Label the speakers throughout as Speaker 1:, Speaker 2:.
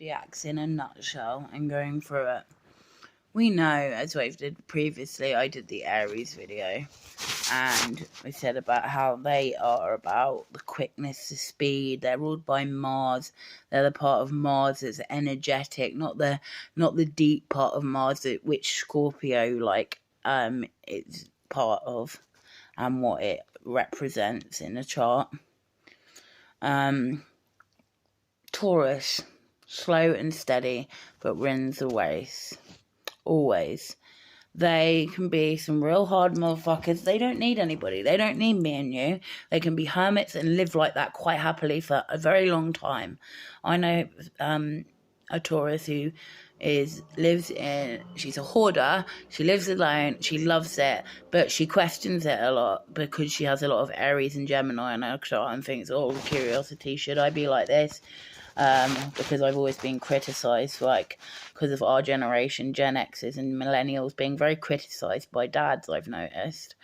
Speaker 1: zodiacs in a nutshell and going through it. We know, as we've did previously, I did the Aries video, and we said about how they are about the quickness, the speed. They're ruled by Mars. They're the part of Mars that's energetic, not the deep part of Mars which Scorpio it's part of, and what it represents in the chart. Taurus, slow and steady, but wins the race. Always. They can be some real hard motherfuckers. They don't need anybody. They don't need me and you. They can be hermits and live like that quite happily for a very long time. I know a Taurus who she's a hoarder, she lives alone, she loves it, but she questions it a lot because she has a lot of Aries and Gemini in her chart and thinks, oh, curiosity, should I be like this? Because I've always been criticised, because of our generation, Gen X's and millennials being very criticised by dads, I've noticed.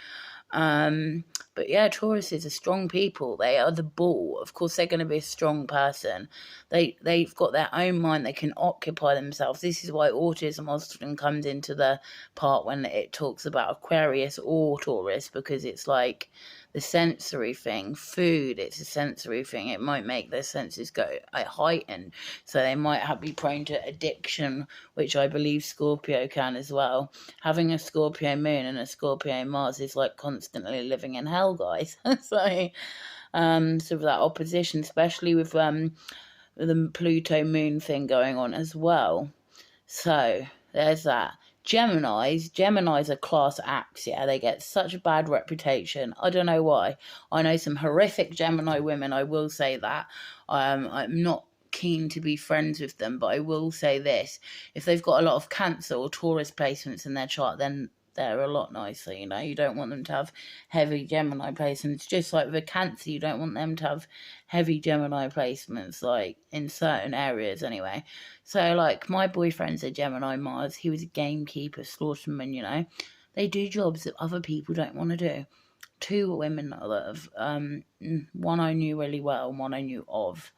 Speaker 1: But yeah, Tauruses are strong people. They are the bull. Of course, they're going to be a strong person. They've got their own mind. They can occupy themselves. This is why autism often comes into the part when it talks about Aquarius or Taurus, because it's like the sensory thing. Food, it's a sensory thing. It might make their senses go heightened, so they might be prone to addiction, which I believe Scorpio can as well. Having a Scorpio moon and a Scorpio Mars is like constantly living in hell, guys. So that opposition, especially with the Pluto moon thing going on as well. So there's that. Geminis are class acts, yeah. They get such a bad reputation. I don't know why. I know some horrific Gemini women, I will say that. I'm not keen to be friends with them, but I will say this. If they've got a lot of Cancer or Taurus placements in their chart, then they're a lot nicer, you know. You don't want them to have heavy Gemini placements. Just like with a Cancer, you don't want them to have heavy Gemini placements, like in certain areas anyway. So, like, my boyfriend's a Gemini Mars. He was a gamekeeper, slaughterman, you know. They do jobs that other people don't want to do. Two women that have, one I knew really well and one I knew of,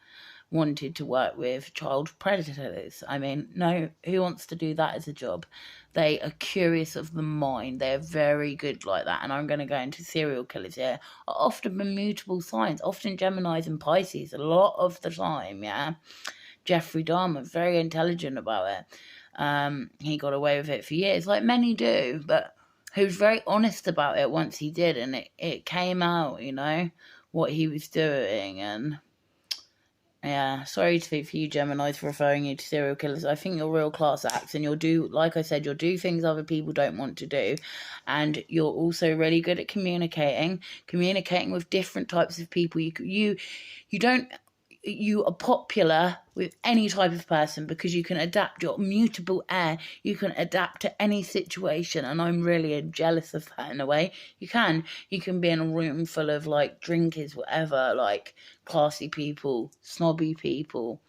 Speaker 1: wanted to work with child predators. I mean, no, who wants to do that as a job? They are curious of the mind. They're very good like that. And I'm going to go into serial killers here. Are often immutable signs, often Geminis and Pisces, a lot of the time, yeah. Jeffrey Dahmer, very intelligent about it. He got away with it for years, like many do, but he was very honest about it once he did, and it came out, you know, what he was doing. And yeah, sorry for you Geminis for referring you to serial killers. I think you're real class acts, and you'll do, like I said, you'll do things other people don't want to do, and you're also really good at communicating with different types of people. You are popular with any type of person because you can adapt. Your mutable air, you can adapt to any situation, and I'm really jealous of that in a way. You can be in a room full of like drinkers, whatever, like classy people, snobby people,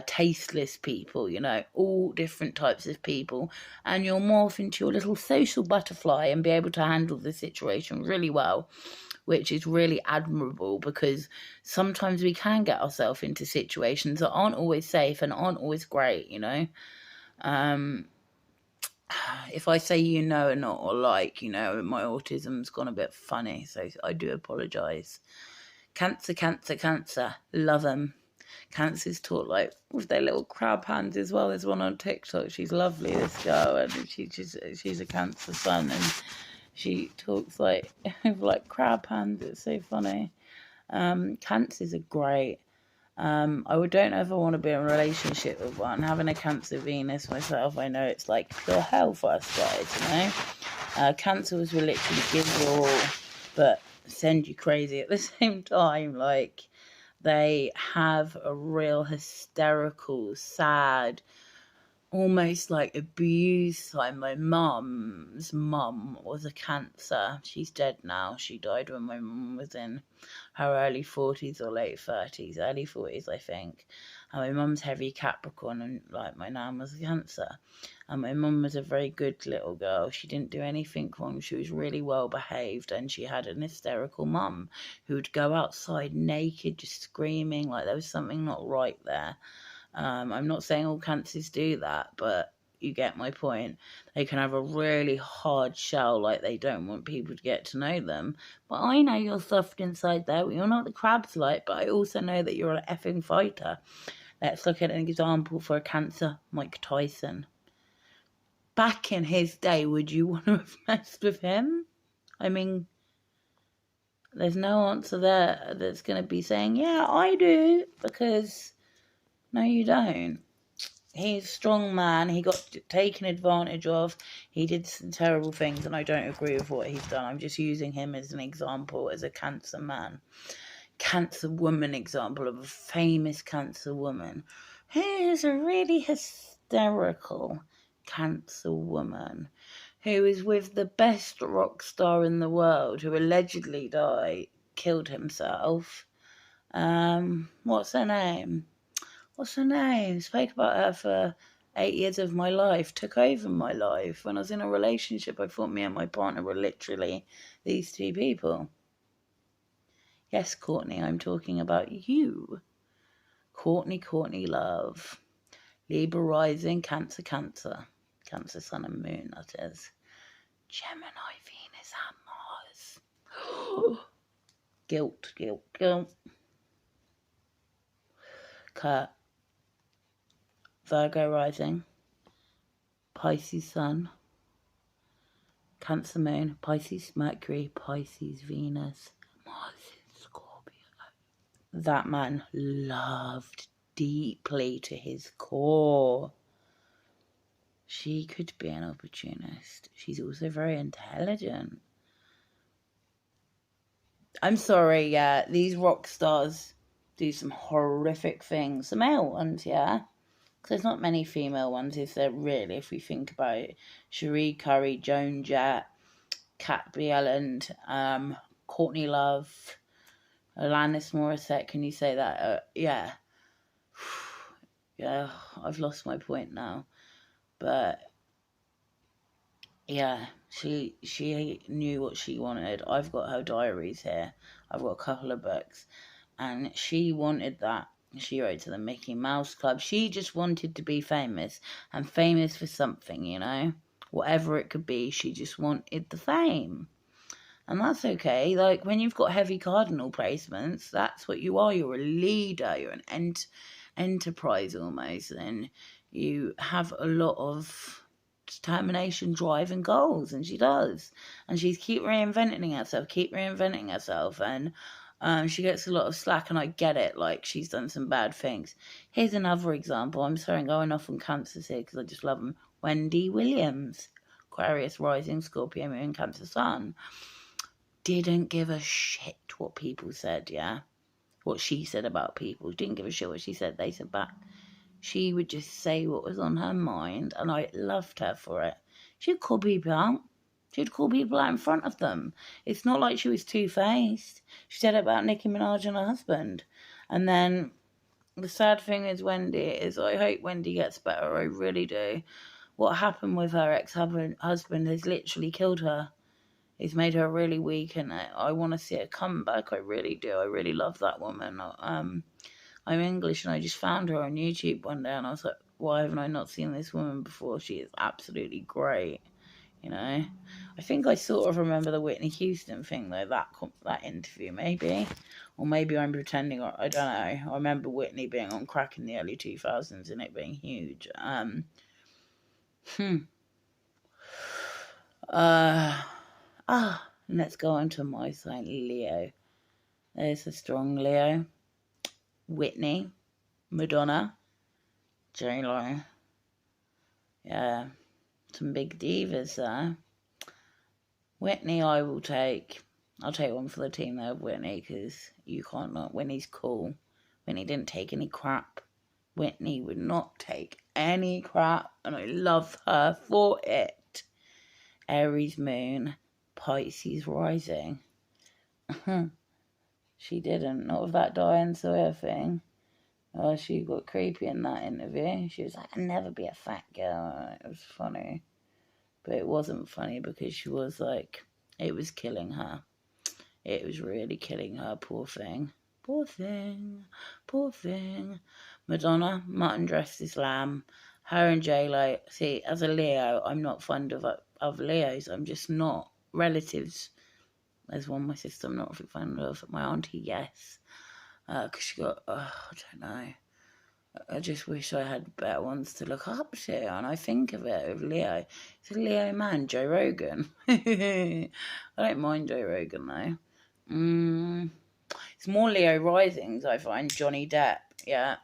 Speaker 1: tasteless people, you know, all different types of people, and you'll morph into your little social butterfly and be able to handle the situation really well, which is really admirable, because sometimes we can get ourselves into situations that aren't always safe and aren't always great, you know. If I say you know or not, or like, you know, my autism's gone a bit funny, so I do apologise. Cancer, love them. Cancer's taught like with their little crab hands as well. There's one on TikTok. She's lovely, this girl, and she's a Cancer sun, and she talks like like crab hands. It's so funny. Cancers are great. I don't ever want to be in a relationship with one. Having a Cancer Venus myself, I know it's like pure hell for us guys, you know. Cancers will literally give you all, but send you crazy at the same time. Like, they have a real hysterical, sad, almost like abused side. My mum's mum was a Cancer. She's dead now. She died when my mum was in her early 40s or late 30s, early 40s, I think. And my mum's heavy Capricorn, and like my nan was a Cancer. And my mum was a very good little girl. She didn't do anything wrong. She was really well behaved, and she had an hysterical mum who would go outside naked, just screaming like there was something not right there. I'm not saying all cancers do that, but you get my point. They can have a really hard shell, like they don't want people to get to know them. But I know you're soft inside there. You're not the crab's like, but I also know that you're an effing fighter. Let's look at an example for a cancer, Mike Tyson. Back in his day, would you want to have messed with him? I mean, there's no answer there that's going to be saying, yeah, I do, because no, you don't. He's a strong man. He got taken advantage of. He did some terrible things, and I don't agree with what he's done. I'm just using him as an example, as a cancer man. Cancer woman example of a famous cancer woman who is a really hysterical cancer woman who is with the best rock star in the world, who allegedly killed himself. What's her name? Spoke about her for 8 years of my life, took over my life. When I was in a relationship, I thought me and my partner were literally these two people. Yes, Courtney, I'm talking about you. Courtney Love. Libra rising, Cancer, Cancer. Cancer, Sun and Moon, that is. Gemini, Venus and Mars. Guilt. Kurt. Virgo rising. Pisces Sun. Cancer Moon. Pisces Mercury. Pisces Venus. Mars in Scorpio. That man loved deeply to his core. She could be an opportunist. She's also very intelligent. I'm sorry, yeah, these rock stars do some horrific things. The male ones, yeah. Because there's not many female ones, is there really, if we think about it. Cherie Curry, Joan Jett, Kat Bjelland, Courtney Love, Alanis Morissette, can you say that? Yeah. Yeah, I've lost my point now. But yeah, she knew what she wanted. I've got her diaries here. I've got a couple of books. And she wanted that. She wrote to the Mickey Mouse Club. She just wanted to be famous. And famous for something, you know? Whatever it could be, she just wanted the fame. And that's okay. Like, when you've got heavy cardinal placements, that's what you are. You're a leader. You're an enterprise almost. And you have a lot of determination, drive and goals, and she does, and she's keep reinventing herself, and she gets a lot of slack, and I get it, like she's done some bad things. Here's another example. I'm sorry, I'm going off on cancers here because I just love them. Wendy Williams, Aquarius rising, Scorpio moon, Cancer sun, didn't give a shit what people said, yeah, what she said about people. Didn't give a shit what she said, they said back. She would just say what was on her mind, and I loved her for it. She'd call people out. She'd call people out in front of them. It's not like she was two-faced. She said it about Nicki Minaj and her husband. And then the sad thing is I hope Wendy gets better. I really do. What happened with her ex-husband has literally killed her. It's made her really weak, and I want to see her come back. I really do. I really love that woman. I'm English, and I just found her on YouTube one day, and I was like, why haven't I not seen this woman before? She is absolutely great, you know. I think I sort of remember the Whitney Houston thing, though, that interview, maybe. Or maybe I'm pretending, I don't know. I remember Whitney being on crack in the early 2000s and it being huge. Let's go on to my sign, Leo. There's a strong Leo. Whitney, Madonna, J-Lo. Yeah, some big divas there. Whitney, I'll take one for the team there, Whitney, because you can't not. Whitney's cool. Whitney didn't take any crap. Whitney would not take any crap, and I love her for it. Aries moon, Pisces rising. She didn't, not with that Diane Sawyer thing. Oh, she got creepy in that interview. She was like, I'd never be a fat girl. It was funny. But it wasn't funny because she was like, it was killing her. It was really killing her, poor thing. Poor thing. Madonna, mutton dressed as lamb. Her and J-Lo. See, as a Leo, I'm not fond of Leos. I'm just not. Relatives. There's one my sister I'm not fond of. My auntie, yes. Because she got, I don't know. I just wish I had better ones to look up to. And I think of it of Leo. It's a Leo man, Joe Rogan. I don't mind Joe Rogan, though. It's more Leo risings, I find. Johnny Depp, yeah.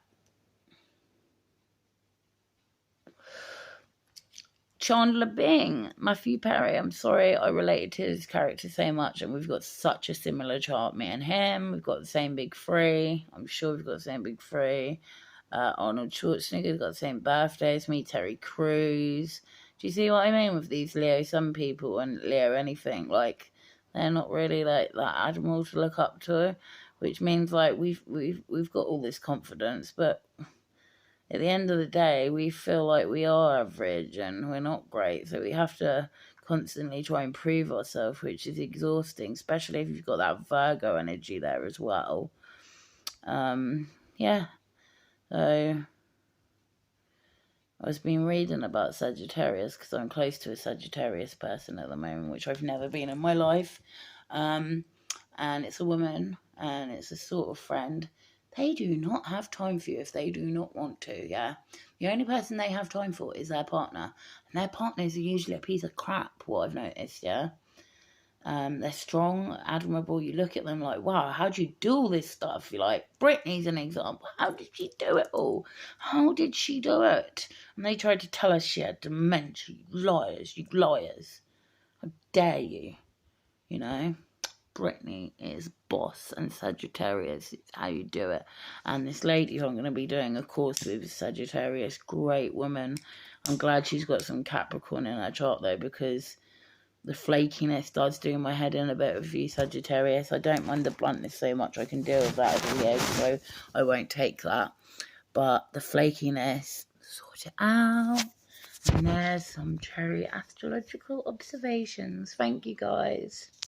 Speaker 1: Chandler Bing, Matthew Perry. I'm sorry I related to his character so much, and we've got such a similar chart, me and him. We've got the same big three. I'm sure we've got the same big three. Arnold Schwarzenegger's got the same birthday as me. Terry Crews. Do you see what I mean with these Leo some people and Leo anything? Like, they're not really like that admiral to look up to, which means like we've got all this confidence, but at the end of the day, we feel like we are average and we're not great. So we have to constantly try and prove ourselves, which is exhausting, especially if you've got that Virgo energy there as well. Yeah. So I've been reading about Sagittarius because I'm close to a Sagittarius person at the moment, which I've never been in my life. And it's a woman and it's a sort of friend. They do not have time for you if they do not want to, yeah? The only person they have time for is their partner. And their partners are usually a piece of crap, what I've noticed, yeah? They're strong, admirable. You look at them like, wow, how'd you do all this stuff? You're like, Britney's an example. How did she do it all? How did she do it? And they tried to tell us she had dementia. You liars, you liars. How dare you? You know? Britney is boss and Sagittarius is how you do it. And this lady who I'm going to be doing a course with is Sagittarius, great woman. I'm glad she's got some Capricorn in her chart though, because the flakiness does do my head in a bit with you, Sagittarius. I don't mind the bluntness so much. I can deal with that as a Leo, so I won't take that. But the flakiness, sort it out. And there's some cherry astrological observations. Thank you, guys.